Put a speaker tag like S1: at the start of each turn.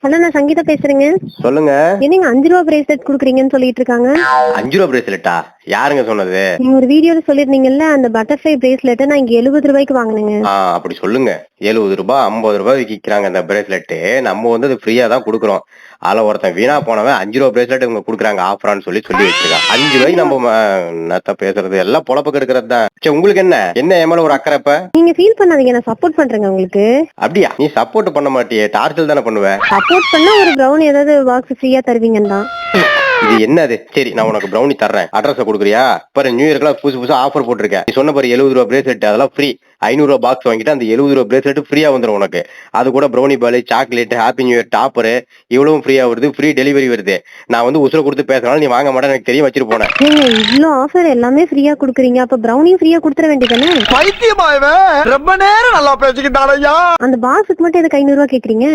S1: Hello, நான் சங்கீதா பேசுறேங்க.
S2: சொல்லுங்க.
S1: என்னங்க 5 ரூபா பிரேஸ்லெட் குடுக்குறீங்கன்னு சொல்லிட்டு இருக்காங்க.
S2: 5 ரூபா பிரேஸ்லெட்டா? யாருங்க சொன்னது?
S1: நீங்க ஒரு வீடியோல சொல்லிருந்தீங்கல்ல, அந்த பட்டர்ஃப்ளை பிரேஸ்லெட் நான் இங்க 70 ரூபாய்க்கு வாங்குனேங்க.
S2: அப்படி சொல்லுங்க. 70 ரூபாய் 50 ரூபாய்க்கு விக்கிறாங்க அந்த பிரேஸ்லெட். நம்ம வந்து அது ஃப்ரீயா தான் குடுக்குறோம். அதுல ஒருத்தன் வீணா போனவன் 5 ரூபா பிரேஸ்லெட் இவங்க குடுக்குறாங்க ஆஃபரான்னு சொல்லி வச்சிருக்கான். 5 ரூபாய்க்கு நம்ம என்னத்த பேசுறது, எல்லாம் பொழப்புக்கு எடுக்கிறது தான். சரி, உங்களுக்கு என்ன என் மேல ஒரு அக்கறை இப்ப?
S1: நீங்க ஃபீல் பண்ணாதீங்க, நான் சப்போர்ட் பண்றேங்க உங்களுக்கு.
S2: அப்படியா? நீ சப்போர்ட் பண்ண மாட்டியே, டார்ச்சல் தானே பண்ணுவ.
S1: சப்போர்ட் பண்ணா ஒரு பிரவுன் ஏதாவது பாக்ஸ் ஃப்ரீயா தருவீங்கன்னு தான்.
S2: இது என்னது? சரி, நான் உனக்கு ப்ரௌனி தர்றேன். அட்ரஸ் கொடுக்குறியா? பாரு, நியூ இயர்க்குலாம் புதுசா ஆஃபர் போட்டிருக்கேன். நீ சொன்ன பாரு 70 ரூபா பிரேஸ்லெட், அதெல்லாம் ஃப்ரீ. 500 ரூபா பாக்ஸ் வாங்கிட்டு அந்த 70 ரூபா பிரேஸ்லெட் ஃப்ரீயா வந்துடும் உனக்கு. அது கூட brownie ball, chocolate, happy new year topper இவ்வளவும் ஃப்ரீயா வருது. ஃப்ரீ டெலிவரி வருது. நான் வந்து உசுர கொடுத்து பேசுறதுனால நீ வாங்க மாட்டேன்னு எனக்கு தெரியும், வச்சிட்டு போனேன்.
S1: நீங்க இவ்ளோ ஆஃபர் எல்லாமே ஃப்ரீயா குடுக்குறீங்க, அப்ப பிரவுனியும் ஃப்ரீயா குடுத்துற வேண்டியதானே?
S3: பைத்தியமா இவன்? ரொம்ப நேரம் நல்லா பேசிக்கிட்டான் ஐயா.
S1: அந்த பாக்ஸுக்கு மட்டும் எதுக்கு 500 ரூபா கேக்குறீங்க?